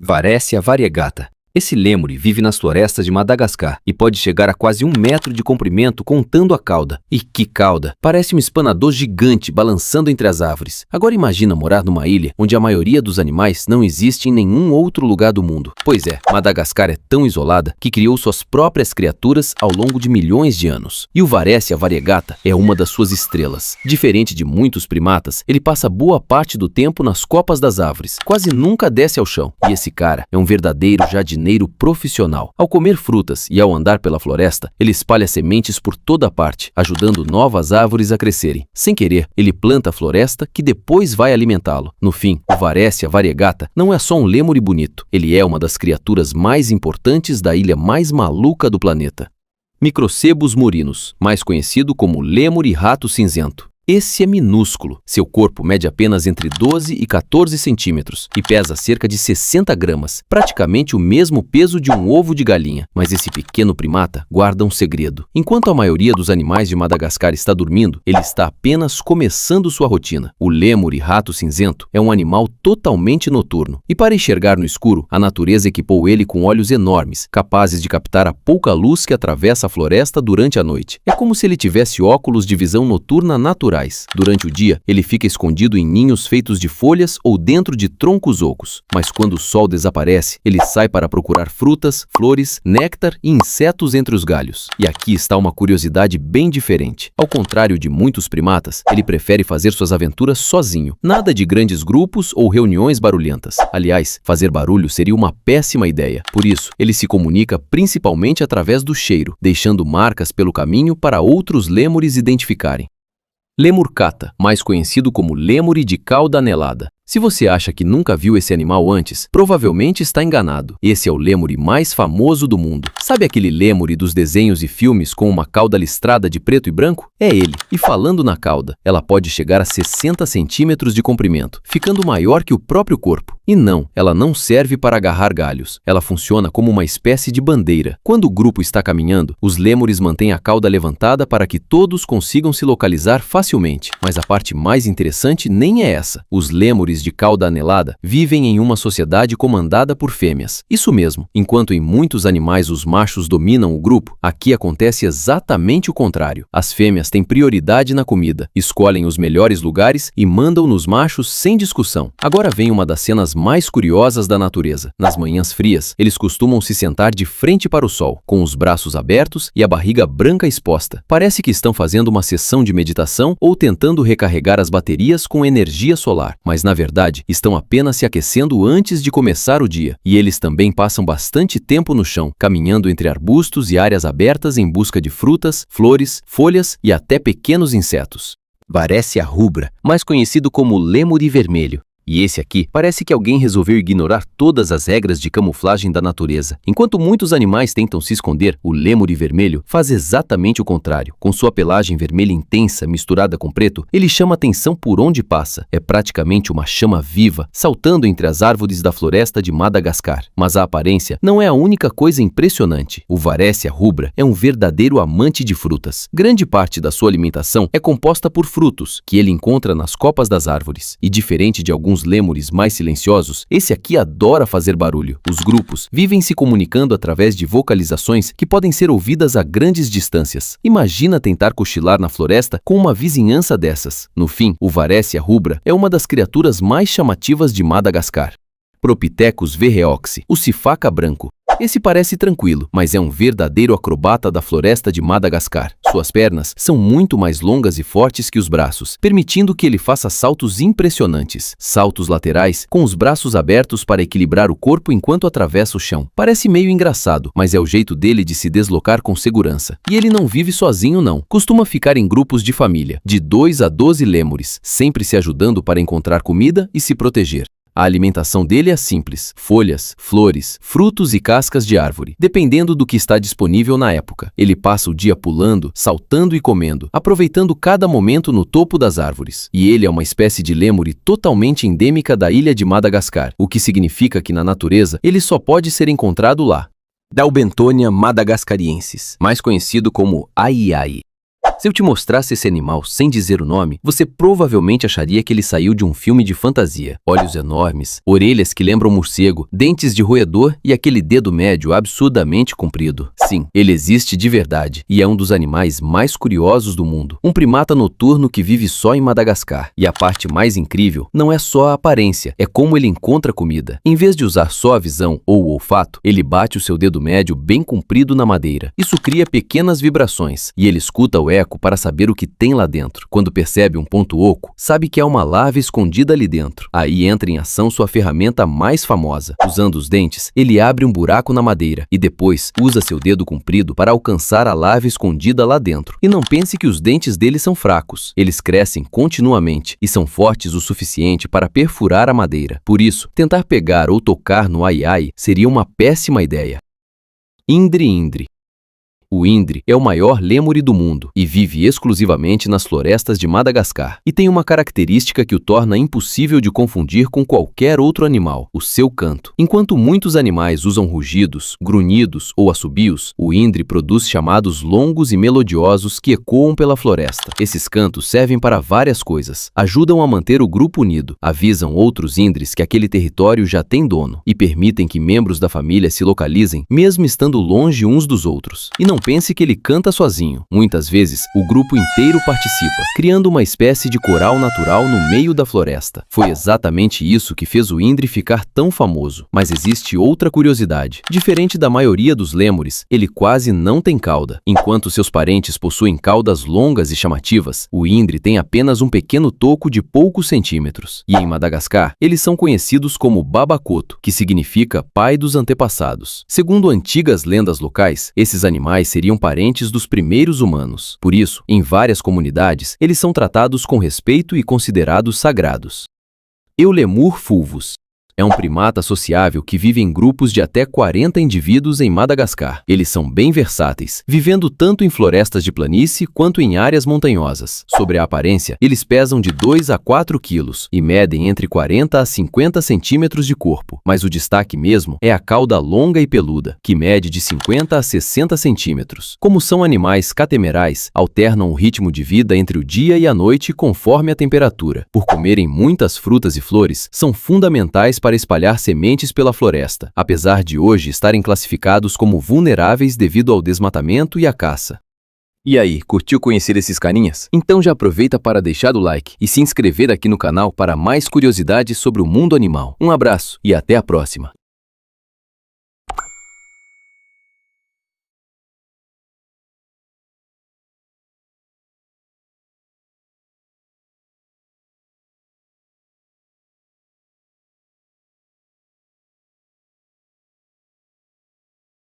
Varéssia variegata. Esse lêmure vive nas florestas de Madagascar e pode chegar a quase 1 metro de comprimento contando a cauda. E que cauda! Parece um espanador gigante balançando entre as árvores. Agora imagina morar numa ilha onde a maioria dos animais não existe em nenhum outro lugar do mundo. Pois é, Madagascar é tão isolada que criou suas próprias criaturas ao longo de milhões de anos. E o Varéssia variegata é uma das suas estrelas. Diferente de muitos primatas, ele passa boa parte do tempo nas copas das árvores, quase nunca desce ao chão. E esse cara é um verdadeiro jardineiro profissional. Ao comer frutas e ao andar pela floresta, ele espalha sementes por toda parte, ajudando novas árvores a crescerem. Sem querer, ele planta a floresta que depois vai alimentá-lo. No fim, o Varéssia variegata não é só um lêmure bonito, ele é uma das criaturas mais importantes da ilha mais maluca do planeta. Microcebus murinus, mais conhecido como lêmure rato cinzento. Esse é minúsculo. Seu corpo mede apenas entre 12 e 14 centímetros e pesa cerca de 60 gramas, praticamente o mesmo peso de um ovo de galinha. Mas esse pequeno primata guarda um segredo. Enquanto a maioria dos animais de Madagascar está dormindo, ele está apenas começando sua rotina. O lêmure rato cinzento é um animal totalmente noturno. E para enxergar no escuro, a natureza equipou ele com olhos enormes, capazes de captar a pouca luz que atravessa a floresta durante a noite. É como se ele tivesse óculos de visão noturna natural. Durante o dia, ele fica escondido em ninhos feitos de folhas ou dentro de troncos ocos. Mas quando o sol desaparece, ele sai para procurar frutas, flores, néctar e insetos entre os galhos. E aqui está uma curiosidade bem diferente. Ao contrário de muitos primatas, ele prefere fazer suas aventuras sozinho. Nada de grandes grupos ou reuniões barulhentas. Aliás, fazer barulho seria uma péssima ideia. Por isso, ele se comunica principalmente através do cheiro, deixando marcas pelo caminho para outros lêmures identificarem. Lemurcata, mais conhecido como lêmure de cauda anelada. Se você acha que nunca viu esse animal antes, provavelmente está enganado. Esse é o lêmure mais famoso do mundo. Sabe aquele lêmure dos desenhos e filmes com uma cauda listrada de preto e branco? É ele. E falando na cauda, ela pode chegar a 60 centímetros de comprimento, ficando maior que o próprio corpo. E não, ela não serve para agarrar galhos. Ela funciona como uma espécie de bandeira. Quando o grupo está caminhando, os lêmures mantêm a cauda levantada para que todos consigam se localizar facilmente. Mas a parte mais interessante nem é essa. Os lêmures de cauda anelada vivem em uma sociedade comandada por fêmeas. Isso mesmo, enquanto em muitos animais os machos dominam o grupo, aqui acontece exatamente o contrário. As fêmeas têm prioridade na comida, escolhem os melhores lugares e mandam nos machos sem discussão. Agora vem uma das cenas mais curiosas da natureza. Nas manhãs frias, eles costumam se sentar de frente para o sol, com os braços abertos e a barriga branca exposta. Parece que estão fazendo uma sessão de meditação ou tentando recarregar as baterias com energia solar, mas na verdade estão apenas se aquecendo antes de começar o dia. E eles também passam bastante tempo no chão, caminhando entre arbustos e áreas abertas em busca de frutas, flores, folhas e até pequenos insetos. Varéssia rubra, mais conhecido como lêmure vermelho. E esse aqui parece que alguém resolveu ignorar todas as regras de camuflagem da natureza. Enquanto muitos animais tentam se esconder, o lêmure vermelho faz exatamente o contrário. Com sua pelagem vermelha intensa misturada com preto, ele chama atenção por onde passa. É praticamente uma chama viva, saltando entre as árvores da floresta de Madagascar. Mas a aparência não é a única coisa impressionante. O Varéssia rubra é um verdadeiro amante de frutas. Grande parte da sua alimentação é composta por frutos, que ele encontra nas copas das árvores. E diferente de alguns lêmures mais silenciosos, esse aqui adora fazer barulho. Os grupos vivem se comunicando através de vocalizações que podem ser ouvidas a grandes distâncias. Imagina tentar cochilar na floresta com uma vizinhança dessas. No fim, o Varéssia rubra é uma das criaturas mais chamativas de Madagascar. Propithecus verreoxi, o sifaca branco. Esse parece tranquilo, mas é um verdadeiro acrobata da floresta de Madagascar. Suas pernas são muito mais longas e fortes que os braços, permitindo que ele faça saltos impressionantes. Saltos laterais, com os braços abertos para equilibrar o corpo enquanto atravessa o chão. Parece meio engraçado, mas é o jeito dele de se deslocar com segurança. E ele não vive sozinho não. Costuma ficar em grupos de família, de 2 a 12 lêmures, sempre se ajudando para encontrar comida e se proteger. A alimentação dele é simples: folhas, flores, frutos e cascas de árvore, dependendo do que está disponível na época. Ele passa o dia pulando, saltando e comendo, aproveitando cada momento no topo das árvores. E ele é uma espécie de lêmure totalmente endêmica da ilha de Madagascar, o que significa que na natureza ele só pode ser encontrado lá. Dalbentonia madagascariensis, mais conhecido como aiai. Se eu te mostrasse esse animal sem dizer o nome, você provavelmente acharia que ele saiu de um filme de fantasia. Olhos enormes, orelhas que lembram morcego, dentes de roedor e aquele dedo médio absurdamente comprido. Sim, ele existe de verdade e é um dos animais mais curiosos do mundo. Um primata noturno que vive só em Madagascar. E a parte mais incrível não é só a aparência, é como ele encontra comida. Em vez de usar só a visão ou o olfato, ele bate o seu dedo médio bem comprido na madeira. Isso cria pequenas vibrações e ele escuta o eco para saber o que tem lá dentro. Quando percebe um ponto oco, sabe que há uma larva escondida ali dentro. Aí entra em ação sua ferramenta mais famosa. Usando os dentes, ele abre um buraco na madeira e depois usa seu dedo comprido para alcançar a larva escondida lá dentro. E não pense que os dentes dele são fracos. Eles crescem continuamente e são fortes o suficiente para perfurar a madeira. Por isso, tentar pegar ou tocar no ai-ai seria uma péssima ideia. Indri-indri. O indri é o maior lêmure do mundo e vive exclusivamente nas florestas de Madagascar. E tem uma característica que o torna impossível de confundir com qualquer outro animal, o seu canto. Enquanto muitos animais usam rugidos, grunhidos ou assobios, o indri produz chamados longos e melodiosos que ecoam pela floresta. Esses cantos servem para várias coisas. Ajudam a manter o grupo unido, avisam outros indres que aquele território já tem dono e permitem que membros da família se localizem, mesmo estando longe uns dos outros. E não pense que ele canta sozinho. Muitas vezes, o grupo inteiro participa, criando uma espécie de coral natural no meio da floresta. Foi exatamente isso que fez o indri ficar tão famoso. Mas existe outra curiosidade. Diferente da maioria dos lêmures, ele quase não tem cauda. Enquanto seus parentes possuem caudas longas e chamativas, o indri tem apenas um pequeno toco de poucos centímetros. E em Madagascar, eles são conhecidos como babacoto, que significa pai dos antepassados. Segundo antigas lendas locais, esses animais seriam parentes dos primeiros humanos. Por isso, em várias comunidades, eles são tratados com respeito e considerados sagrados. Eulemur fulvus. É um primata sociável que vive em grupos de até 40 indivíduos em Madagascar. Eles são bem versáteis, vivendo tanto em florestas de planície quanto em áreas montanhosas. Sobre a aparência, eles pesam de 2 a 4 quilos e medem entre 40 a 50 centímetros de corpo. Mas o destaque mesmo é a cauda longa e peluda, que mede de 50 a 60 centímetros. Como são animais catemerais, alternam o ritmo de vida entre o dia e a noite conforme a temperatura. Por comerem muitas frutas e flores, são fundamentais para espalhar sementes pela floresta, apesar de hoje estarem classificados como vulneráveis devido ao desmatamento e à caça. E aí, curtiu conhecer esses carinhas? Então já aproveita para deixar o like e se inscrever aqui no canal para mais curiosidades sobre o mundo animal. Um abraço e até a próxima!